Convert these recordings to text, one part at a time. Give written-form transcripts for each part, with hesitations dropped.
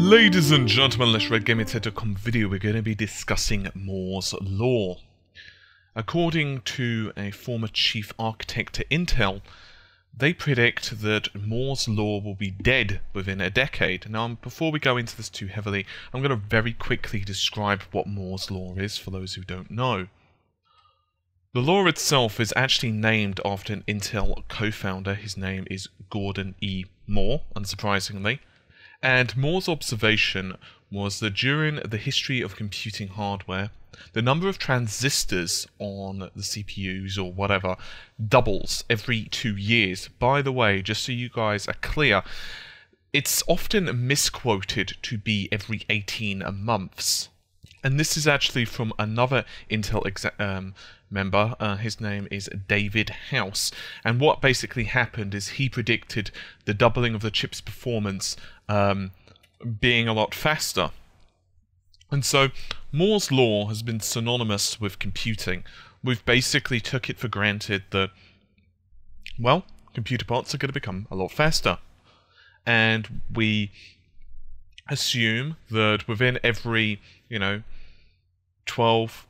Ladies and gentlemen, let's RedGamingTech.com video. We're going to be discussing Moore's Law. According to a former chief architect at Intel, they predict that Moore's Law will be dead within a decade. Now, before we go into this too heavily, I'm going to very quickly describe what Moore's Law is for those who don't know. The law itself is actually named after an Intel co-founder. His name is Gordon E. Moore, unsurprisingly. And Moore's observation was that during the history of computing hardware, the number of transistors on the CPUs or whatever doubles every 2 years. By the way, just so you guys are clear, it's often misquoted to be every 18 months. And this is actually from another Intel member. His name is David House. And what basically happened is he predicted the doubling of the chip's performance being a lot faster. And so Moore's Law has been synonymous with computing. We've basically took it for granted that, well, computer parts are going to become a lot faster. And we assume that within every, 12,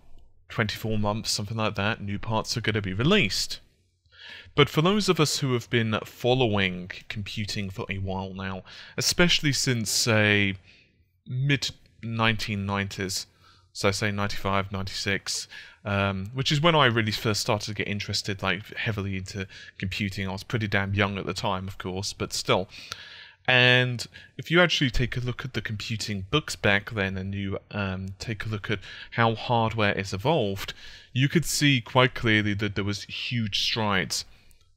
24 months, something like that, new parts are going to be released. But for those of us who have been following computing for a while now, especially since, say, mid-1990s, so say 95, 96, which is when I really first started to get interested heavily into computing. I was pretty damn young at the time, of course, but still. And if you actually take a look at the computing books back then and you take a look at how hardware has evolved, you could see quite clearly that there was huge strides.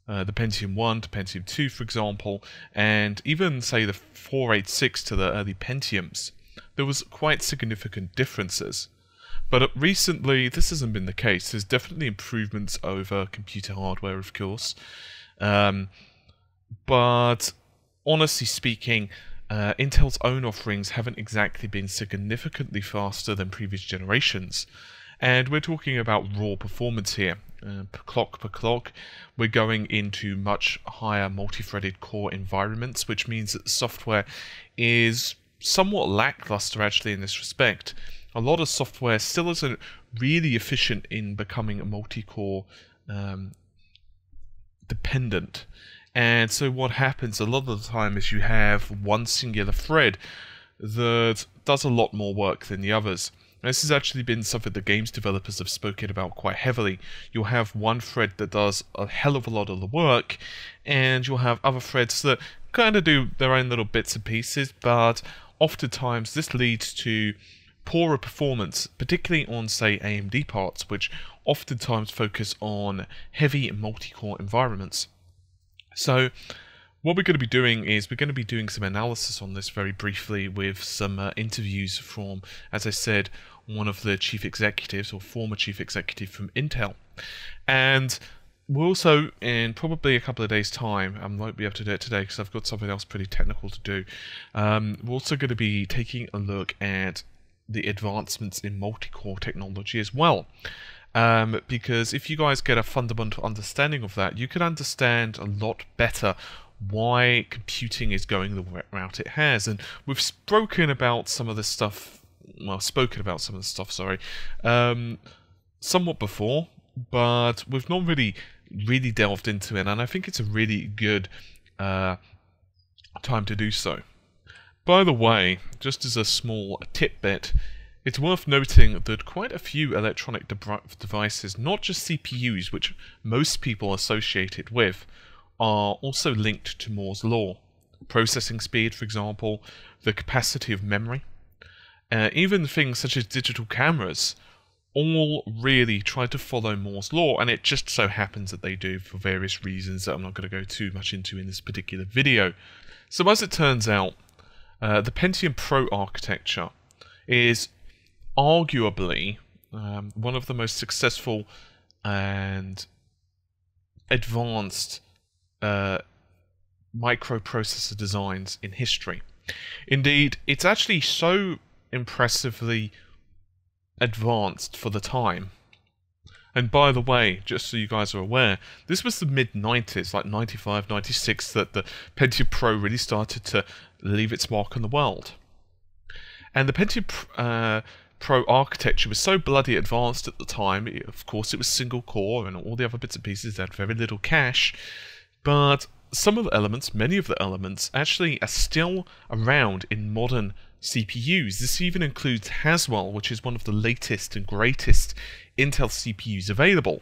The Pentium 1 to Pentium 2, for example, and even, say, the 486 to the early Pentiums, there was quite significant differences. But recently, this hasn't been the case. There's definitely improvements over computer hardware, of course. But honestly speaking, Intel's own offerings haven't exactly been significantly faster than previous generations. And we're talking about raw performance here. Per clock, we're going into much higher multi-threaded core environments, which means that the software is somewhat lackluster actually in this respect. A lot of software still isn't really efficient in becoming multi-core dependent. And so what happens a lot of the time is you have one singular thread that does a lot more work than the others. Now, this has actually been something that games developers have spoken about quite heavily. You'll have one thread that does a hell of a lot of the work, and you'll have other threads that kind of do their own little bits and pieces, but oftentimes this leads to poorer performance, particularly on, say, AMD parts, which oftentimes focus on heavy multi-core environments. So what we're going to be doing is we're going to be doing some analysis on this very briefly with some interviews from, as I said, one of the chief executives or former chief executive from Intel. And we'll also, in probably a couple of days' time, I won't be able to do it today because I've got something else pretty technical to do, we're also going to be taking a look at the advancements in multi-core technology as well. Because if you guys get a fundamental understanding of that, you can understand a lot better why computing is going the route it has. And we've spoken about some of this stuff, somewhat before, but we've not really delved into it, and I think it's a really good time to do so. By the way, just as a small tidbit, it's worth noting that quite a few electronic devices, not just CPUs, which most people associate it with, are also linked to Moore's Law. Processing speed, for example, the capacity of memory, even things such as digital cameras, all really try to follow Moore's Law, and it just so happens that they do for various reasons that I'm not going to go too much into in this particular video. So as it turns out, the Pentium Pro architecture is arguably one of the most successful and advanced microprocessor designs in history. Indeed, it's actually so impressively advanced for the time. And by the way, just so you guys are aware, this was the mid-90s, like 95, 96, that the Pentium Pro really started to leave its mark on the world. And the Pentium Pro architecture was so bloody advanced at the time. Of course, it was single core and all the other bits and pieces had very little cache. But some of the elements, many of the elements, actually are still around in modern CPUs. This even includes Haswell, which is one of the latest and greatest Intel CPUs available.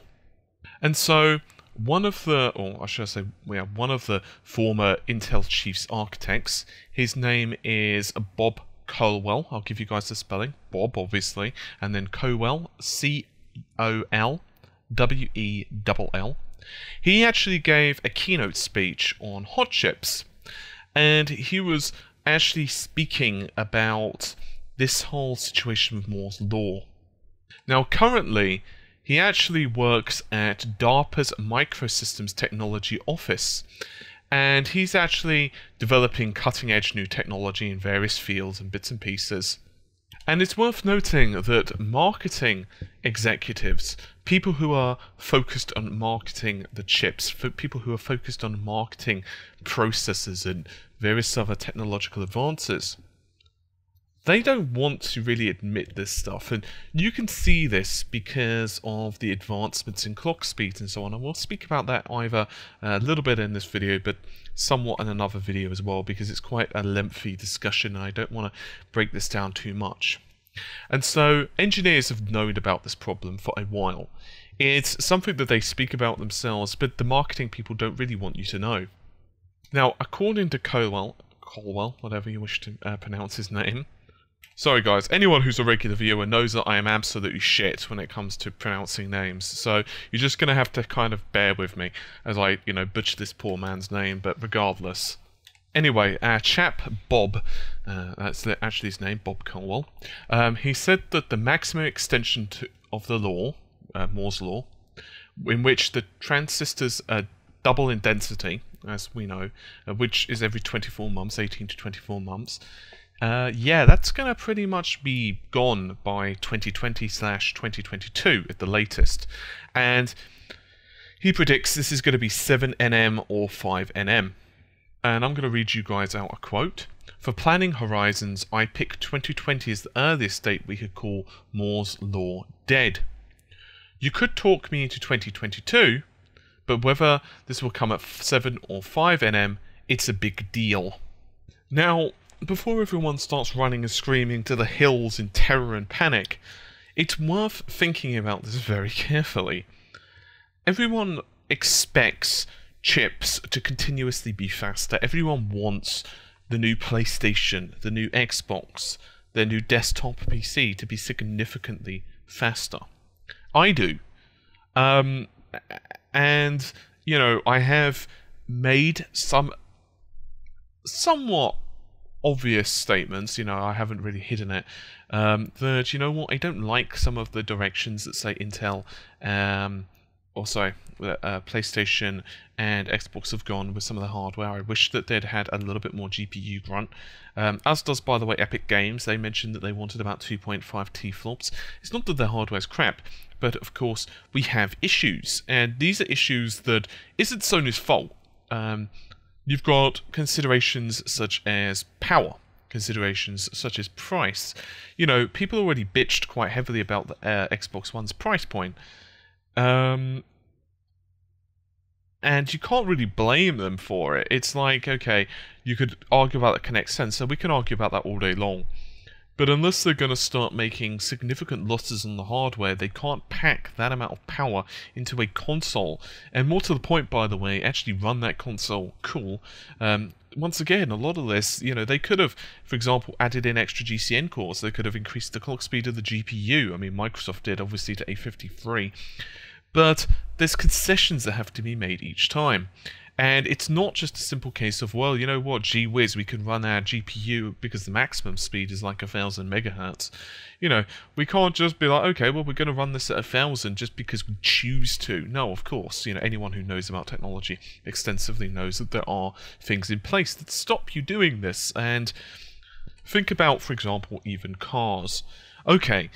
And so one of the, or I should say, one of the former Intel chiefs architects, his name is Bob Colwell. I'll give you guys the spelling. Bob, obviously, and then Colwell, C-O-L-W-E-L-L. He actually gave a keynote speech on hot chips, and he was actually speaking about this whole situation with Moore's Law. Now, currently, he actually works at DARPA's Microsystems Technology Office, and he's actually developing cutting-edge new technology in various fields and bits and pieces. And it's worth noting that marketing executives, people who are focused on marketing the chips, people who are focused on marketing processors and various other technological advances, they don't want to really admit this stuff, and you can see this because of the advancements in clock speeds and so on, and we'll speak about that either a little bit in this video, but somewhat in another video as well, because it's quite a lengthy discussion and I don't want to break this down too much. And so engineers have known about this problem for a while. It's something that they speak about themselves, but the marketing people don't really want you to know. Now, according to Colwell, whatever you wish to pronounce his name. Sorry guys, anyone who's a regular viewer knows that I am absolutely shit when it comes to pronouncing names, so you're just going to have to kind of bear with me as I, butcher this poor man's name, but regardless. Anyway, our chap Bob, that's actually his name, Bob Colwell, he said that the maximum extension of the law, Moore's Law, in which the transistors are double in density, as we know, which is every 24 months, 18 to 24 months, yeah, that's going to pretty much be gone by 2020/2022 at the latest. And he predicts this is going to be 7nm or 5nm. And I'm going to read you guys out a quote. For planning horizons, I pick 2020 as the earliest date we could call Moore's Law dead. You could talk me into 2022, but whether this will come at 7 or 5nm, it's a big deal. Now, before everyone starts running and screaming to the hills in terror and panic, it's worth thinking about this very carefully. Everyone expects chips to continuously be faster. Everyone wants the new PlayStation, the new Xbox, their new desktop PC to be significantly faster. I do. And, I have made some somewhat obvious statements, I haven't really hidden it, that, I don't like some of the directions that, say, Intel, PlayStation and Xbox have gone with some of the hardware. I wish that they'd had a little bit more GPU grunt. As does, by the way, Epic Games. They mentioned that they wanted about 2.5 teraflops. It's not that their hardware's crap, but of course we have issues, and these are issues that isn't Sony's fault. You've got considerations such as power, considerations such as price. People already bitched quite heavily about the Xbox One's price point. And you can't really blame them for it. It's like, okay, you could argue about the Kinect sensor, we can argue about that all day long. But unless they're going to start making significant losses on the hardware, they can't pack that amount of power into a console. And more to the point, by the way, actually run that console cool. Once again, a lot of this, they could have, for example, added in extra GCN cores. They could have increased the clock speed of the GPU. I mean, Microsoft did, obviously, to A53. But there's concessions that have to be made each time. And it's not just a simple case of, well, you know what, gee whiz, we can run our GPU because the maximum speed is like 1000 megahertz. We can't just be like, okay, well, we're going to run this at 1000 just because we choose to. No, of course, anyone who knows about technology extensively knows that there are things in place that stop you doing this. And think about, for example, even cars. Okay,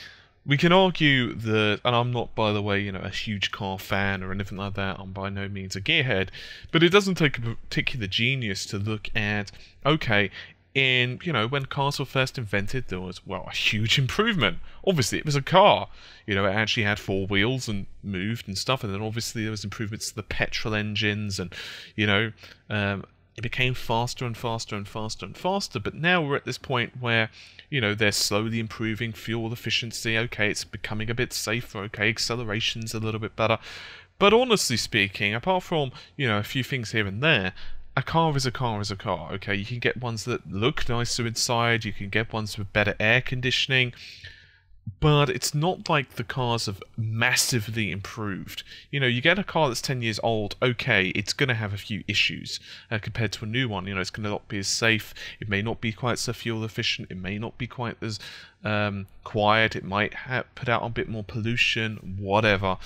we can argue that, and I'm not, by the way, a huge car fan or anything like that, I'm by no means a gearhead, but it doesn't take a particular genius to look at, okay, in, you know, when cars were first invented, there was, well, a huge improvement. Obviously, it was a car. You know, it actually had 4 wheels and moved and stuff, and then obviously there was improvements to the petrol engines, and, you know, it became faster and faster and faster and faster. But now we're at this point where, you know, they're slowly improving fuel efficiency. Okay, it's becoming a bit safer. Okay, acceleration's a little bit better. But honestly speaking, apart from, you know, a few things here and there, a car is a car is a car, okay? You can get ones that look nicer inside, you can get ones with better air conditioning, but it's not like the cars have massively improved. You know, you get a car that's 10 years old, okay, it's going to have a few issues compared to a new one. You know, it's going to not be as safe, it may not be quite so fuel efficient, it may not be quite as quiet, it might put out a bit more pollution, whatever.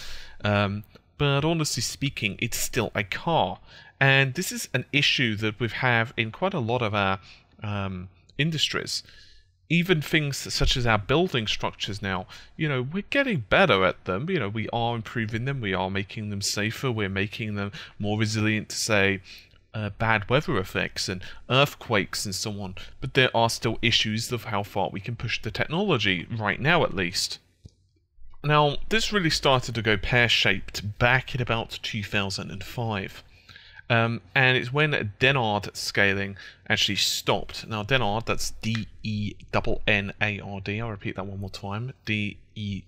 But honestly speaking, it's still a car. And this is an issue that we have in quite a lot of our industries. Even things such as our building structures now, you know, we're getting better at them. You know, we are improving them, we are making them safer, we're making them more resilient to, say, bad weather effects and earthquakes and so on. But there are still issues of how far we can push the technology, right now at least. Now, this really started to go pear-shaped back in about 2005. And it's when Dennard scaling actually stopped. Now, Dennard, that's D-E-N-N-A-R-D. I'll repeat that one more time. D-E-N-N-A-R-D.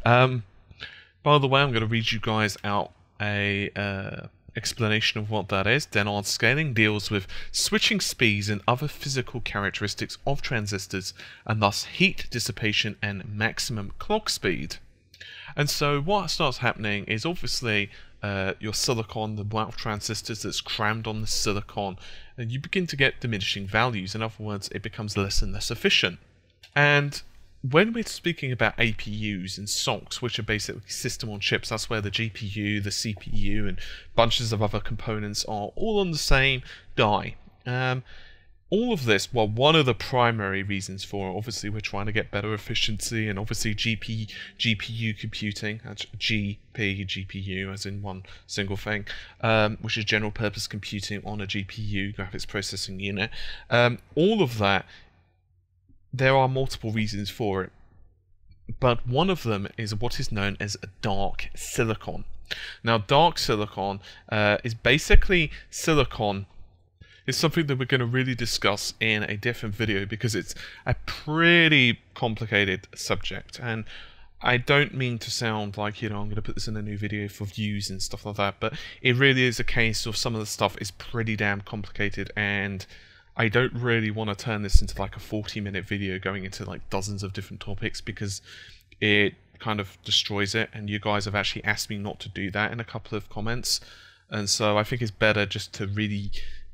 By the way, I'm going to read you guys out a explanation of what that is. Dennard scaling deals with switching speeds and other physical characteristics of transistors, and thus heat dissipation and maximum clock speed. And so what starts happening is obviously your silicon, the amount of transistors that's crammed on the silicon, and you begin to get diminishing values. In other words, it becomes less and less efficient. And when we're speaking about APUs and SoCs, which are basically system on chips, that's where the GPU, the CPU, and bunches of other components are all on the same die. All of this, well, one of the primary reasons for, obviously we're trying to get better efficiency, and obviously GPU computing, that's GPU as in one single thing, which is general purpose computing on a GPU, graphics processing unit. All of that, there are multiple reasons for it, but one of them is what is known as dark silicon. Now, dark silicon is basically silicon. It's something that we're going to really discuss in a different video because it's a pretty complicated subject, and I don't mean to sound like, you know, I'm going to put this in a new video for views and stuff like that, but it really is a case of some of the stuff is pretty damn complicated, and I don't really want to turn this into like a 40-minute video going into like dozens of different topics because it kind of destroys it, and you guys have actually asked me not to do that in a couple of comments, and so I think it's better just to really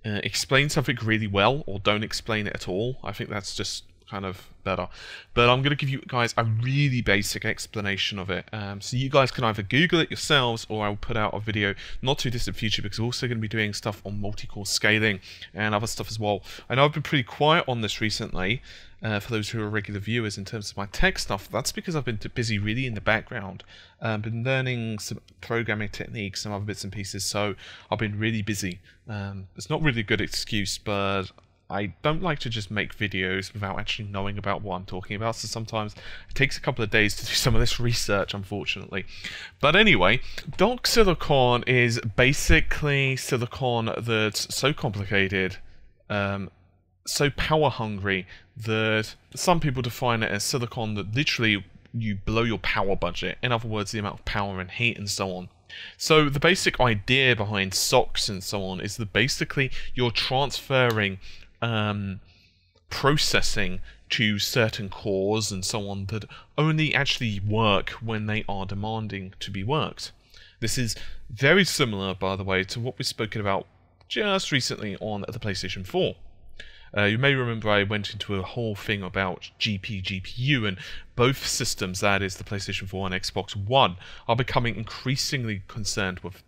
explain something really well, or don't explain it at all. I think that's just kind of better. But I'm going to give you guys a really basic explanation of it. So you guys can either Google it yourselves, or I'll put out a video not too distant future, because we're also going to be doing stuff on multi-core scaling and other stuff as well. I know I've been pretty quiet on this recently, for those who are regular viewers, in terms of my tech stuff. That's because I've been busy really in the background. Been learning some programming techniques, some other bits and pieces, so I've been really busy. It's not really a good excuse, but I don't like to just make videos without actually knowing about what I'm talking about, so sometimes it takes a couple of days to do some of this research, unfortunately. But anyway, dark silicon is basically silicon that's so complicated, so power hungry, that some people define it as silicon that literally you blow your power budget. In other words, the amount of power and heat and so on. So the basic idea behind SoCs and so on is that basically you're transferring processing to certain cores and so on that only actually work when they are demanding to be worked. This is very similar, by the way, to what we've spoken about just recently on the PlayStation 4. You may remember I went into a whole thing about GPU, and both systems, that is the PlayStation 4 and Xbox One, are becoming increasingly concerned with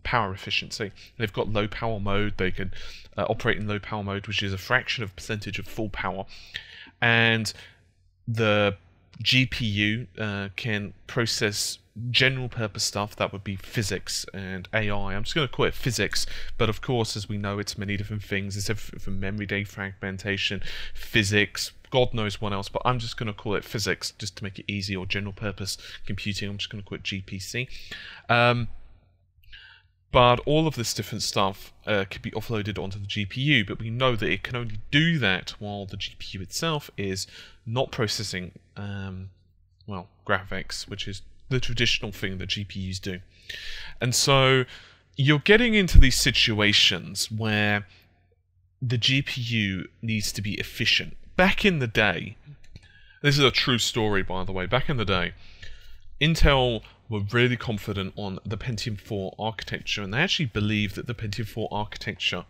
power efficiency. They've got low power mode, they can operate in low power mode, which is a fraction of percentage of full power, and the GPU can process general purpose stuff, that would be physics and AI. I'm just going to call it physics, but of course, as we know, it's many different things. It's everything from memory defragmentation, physics, God knows what else, but I'm just going to call it physics just to make it easy, or general purpose computing. I'm just going to call it GPC. But all of this different stuff could be offloaded onto the GPU, but we know that it can only do that while the GPU itself is not processing, well, graphics, which is the traditional thing that GPUs do. And so you're getting into these situations where the GPU needs to be efficient. Back in the day, this is a true story, by the way, back in the day, Intel were really confident on the Pentium 4 architecture, and they actually believed that the Pentium 4 architecture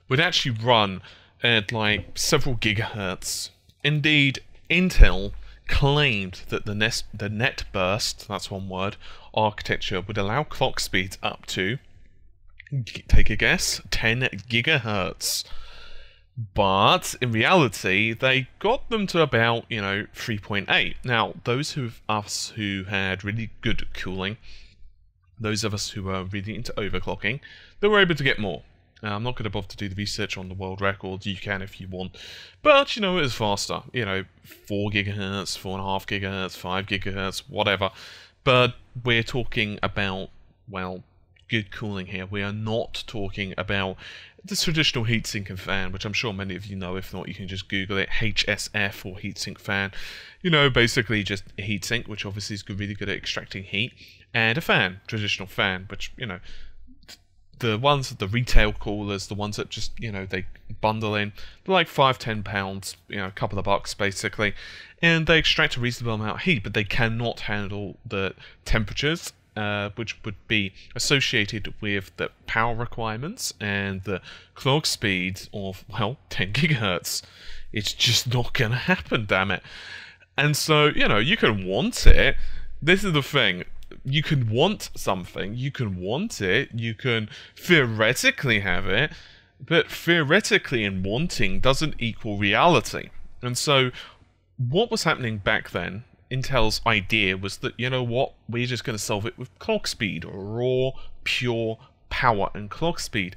would actually run at like several gigahertz. Indeed, Intel claimed that the net burst, that's one word, architecture would allow clock speeds up to, take a guess, 10 gigahertz. But in reality, they got them to about, 3.8. Now, those of us who had really good cooling, those of us who were really into overclocking, they were able to get more. I'm not going to bother to do the research on the world records. You can if you want. But, it was faster. 4 gigahertz, 4.5 gigahertz, 5 gigahertz, whatever. But we're talking about, well, good cooling here. We are not talking about the traditional heatsink and fan, which I'm sure many of you know. If not, you can just Google it, HSF or heatsink fan. Basically just a heatsink, which obviously is really good at extracting heat, and a fan, traditional fan, which, the ones, the retail coolers, the ones that just, they bundle in, they're like £5-10, a couple of bucks basically, and they extract a reasonable amount of heat, but they cannot handle the temperatures which would be associated with the power requirements and the clock speeds of, well, 10 gigahertz. It's just not going to happen, damn it. And so, you can want it. This is the thing. You can want something, you can want it, you can theoretically have it, but theoretically and wanting doesn't equal reality. And so, what was happening back then, Intel's idea was that, we're just going to solve it with clock speed, raw, pure power and clock speed.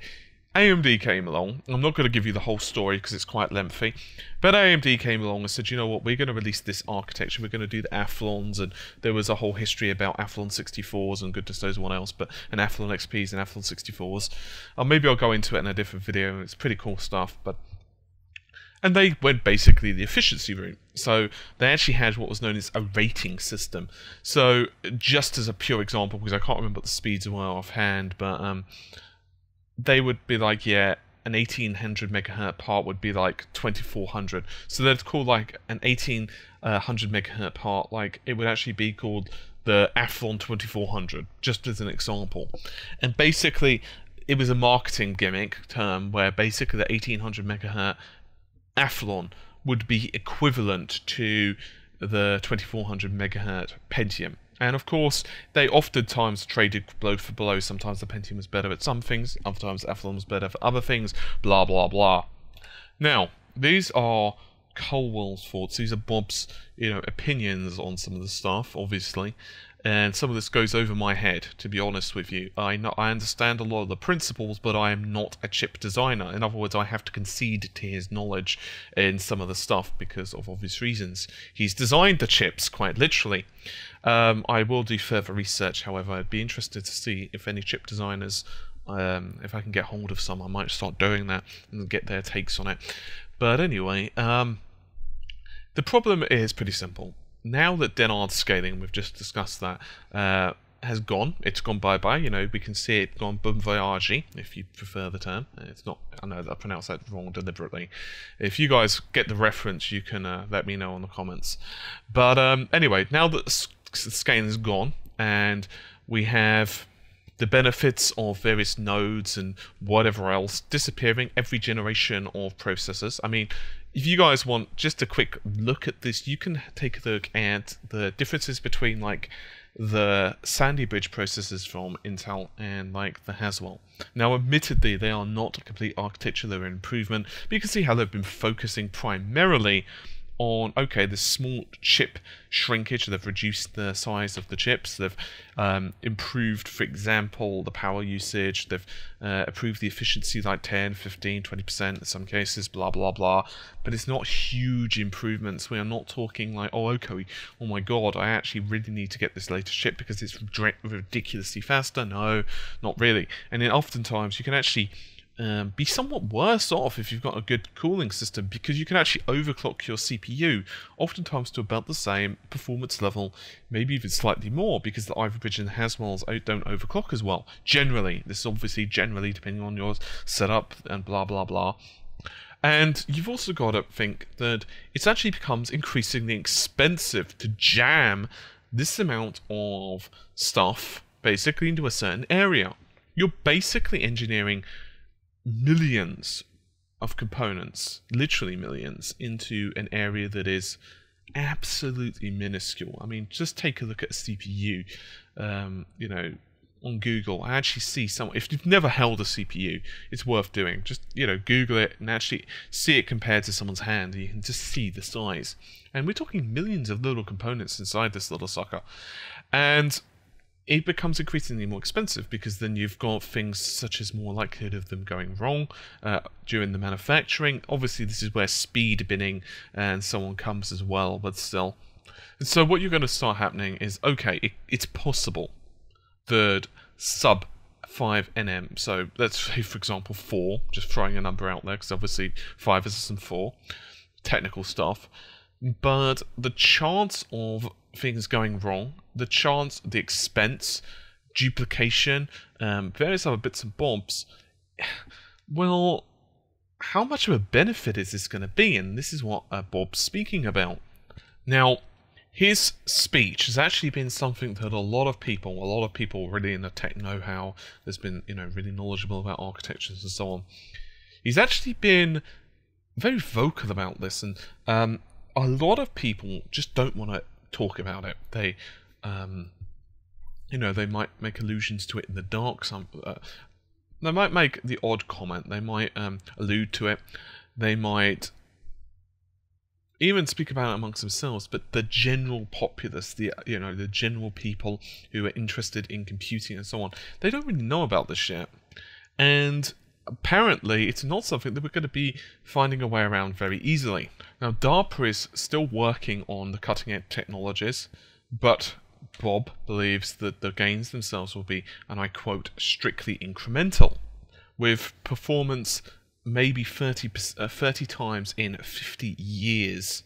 AMD came along. I'm not going to give you the whole story because it's quite lengthy, but AMD came along and said, we're going to release this architecture, we're going to do the Athlons, and there was a whole history about Athlon 64s and goodness knows what else, and Athlon XPs and Athlon 64s. Maybe I'll go into it in a different video. It's pretty cool stuff, and they went basically the efficiency route. So they actually had what was known as a rating system. So just as a pure example, because I can't remember what the speeds were offhand, but they would be like, an 1800 megahertz part would be like 2400. So they'd call like an 1800 megahertz part, like it would actually be called the Athlon 2400, just as an example. And basically, it was a marketing gimmick term where basically the 1800 megahertz Athlon would be equivalent to the 2400 megahertz Pentium. And of course, they oftentimes traded blow for blow. Sometimes the Pentium was better at some things, other times Athlon was better for other things, blah blah blah. Now, these are Colwell's thoughts, these are Bob's, opinions on some of the stuff, obviously. And some of this goes over my head, to be honest with you. I understand a lot of the principles, but I am not a chip designer. In other words, I have to concede to his knowledge in some of the stuff because of obvious reasons. He's designed the chips, quite literally. I will do further research, however. I'd be interested to see if any chip designers, if I can get hold of some, I might start doing that and get their takes on it. But anyway, the problem is pretty simple. Now that Denard scaling, we've just discussed that, has gone. It's gone bye-bye. We can see it gone bon voyage, if you prefer the term. It's not, I know that I pronounced that wrong deliberately. If you guys get the reference, you can let me know in the comments. But anyway, now that scaling is gone, and we have the benefits of various nodes and whatever else disappearing every generation of processors. I mean, if you guys want just a quick look at this, you can take a look at the differences between like the Sandy Bridge processors from Intel and like the Haswell. Now, admittedly, they are not a complete architectural improvement, but you can see how they've been focusing primarily on, okay, the small chip shrinkage. They've reduced the size of the chips. They've improved, for example, the power usage. They've improved the efficiency like 10, 15, 20% in some cases, blah, blah, blah. But it's not huge improvements. We are not talking like, oh, okay, oh my god, I actually really need to get this latest chip because it's ridiculously faster. No, not really. And then oftentimes you can actually be somewhat worse off if you've got a good cooling system, because you can actually overclock your CPU, oftentimes to about the same performance level, maybe even slightly more, because the Ivy Bridge and Haswells don't overclock as well. Generally, this is obviously generally depending on your setup and blah blah blah. And you've also got to think that it actually becomes increasingly expensive to jam this amount of stuff basically into a certain area. You're basically engineering millions of components, literally millions, into an area that is absolutely minuscule. I mean, just take a look at a CPU, you know, on Google. I actually see someone, if you've never held a CPU, it's worth doing. Just, you know, Google it and actually see it compared to someone's hand, and you can just see the size. And we're talking millions of little components inside this little sucker. And it becomes increasingly more expensive, because then you've got things such as more likelihood of them going wrong during the manufacturing. Obviously, this is where speed binning and so on comes as well, but still. And so what you're going to start happening is, okay, it's possible that sub 5 nm, so let's say, for example, 4, just throwing a number out there, because obviously 5 is some 4, technical stuff, but the chance of things going wrong, the chance, the expense, duplication, various other bits and bobs, well, how much of a benefit is this going to be? And this is what Bob's speaking about. Now, his speech has actually been something that a lot of people really in the tech know-how, there's been, you know, really knowledgeable about architectures and so on. He's actually been very vocal about this, and a lot of people just don't want to talk about it. They, you know, they might make allusions to it in the dark. They might make the odd comment. They might allude to it. They might even speak about it amongst themselves. But the general populace, the general people who are interested in computing and so on, they don't really know about this shit. And apparently, it's not something that we're going to be finding a way around very easily. Now, DARPA is still working on the cutting-edge technologies, but Bob believes that the gains themselves will be, and I quote, strictly incremental, with performance maybe 30 times in 50 years.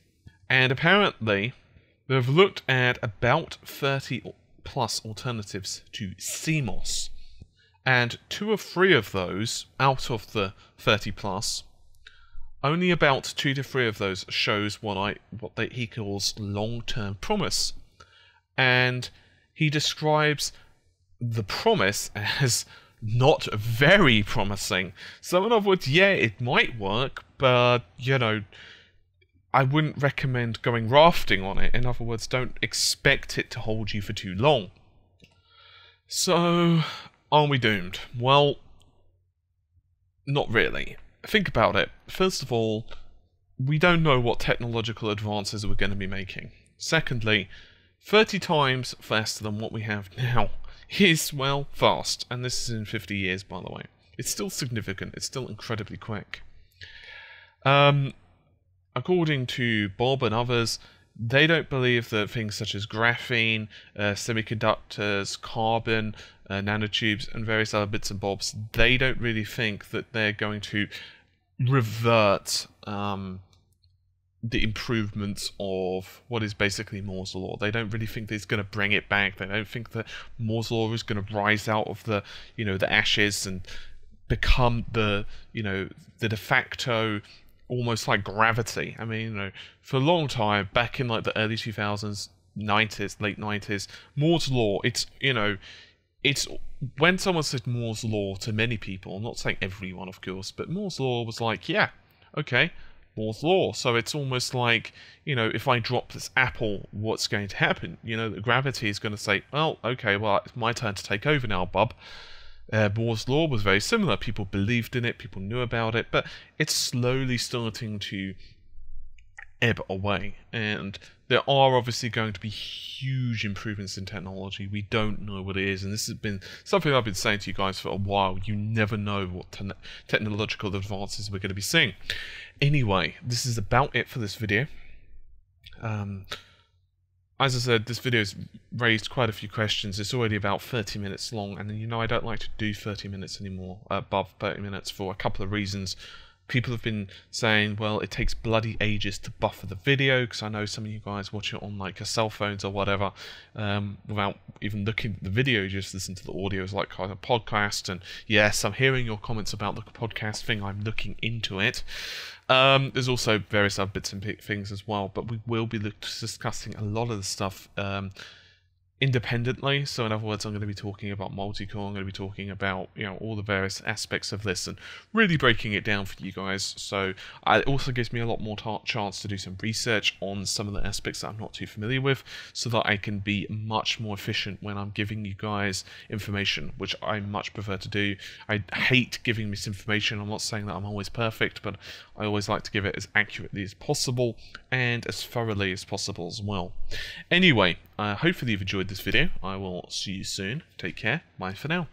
And apparently, they've looked at about 30 plus alternatives to CMOS. And 2 or 3 of those, out of the 30 plus, only about 2 to 3 of those shows he calls long-term promise. And he describes the promise as not very promising. So in other words, yeah, it might work, but, you know, I wouldn't recommend going rafting on it. In other words, don't expect it to hold you for too long. So, are we doomed? Well, not really. Think about it. First of all, we don't know what technological advances we're going to be making. Secondly, 30 times faster than what we have now is, well, fast. And this is in 50 years, by the way. It's still significant. It's still incredibly quick. According to Bob and others, they don't believe that things such as graphene, semiconductors, carbon, nanotubes, and various other bits and bobs, they don't really think that they're going to revert the improvements of what is basically Moore's Law. They don't really think that it's going to bring it back. They don't think that Moore's Law is going to rise out of the, you know, the ashes and become the, you know, the de facto, almost like gravity. I mean, you know, for a long time, back in like the early 2000s, 90s, late 90s, Moore's Law, it's, you know, it's, when someone said Moore's Law to many people, I'm not saying everyone, of course, but Moore's Law was like, yeah, okay, Moore's Law. So it's almost like, you know, if I drop this apple, what's going to happen? You know, the gravity is going to say, well, okay, well, it's my turn to take over now, bub. Moore's Law was very similar. People believed in it, people knew about it, but it's slowly starting to ebb away. And there are obviously going to be huge improvements in technology. We don't know what it is, and this has been something I've been saying to you guys for a while. You never know what technological advances we're going to be seeing. Anyway, this is about it for this video. As I said, this video has raised quite a few questions. It's already about 30 minutes long, and you know I don't like to do 30 minutes anymore, above 30 minutes, for a couple of reasons. People have been saying, well, it takes bloody ages to buffer the video, because I know some of you guys watch it on like your cell phones or whatever, without even looking at the video, you just listen to the audio as like kind of a podcast. And yes, I'm hearing your comments about the podcast thing. I'm looking into it. There's also various other bits and things as well, but we will be discussing a lot of the stuff independently. So in other words, I'm going to be talking about multi-core, I'm going to be talking about, you know, all the various aspects of this and really breaking it down for you guys. So it also gives me a lot more chance to do some research on some of the aspects that I'm not too familiar with, so that I can be much more efficient when I'm giving you guys information, which I much prefer to do. I hate giving misinformation. I'm not saying that I'm always perfect, but I always like to give it as accurately as possible and as thoroughly as possible as well. Anyway, hopefully you've enjoyed this video. I will see you soon. Take care. Bye for now.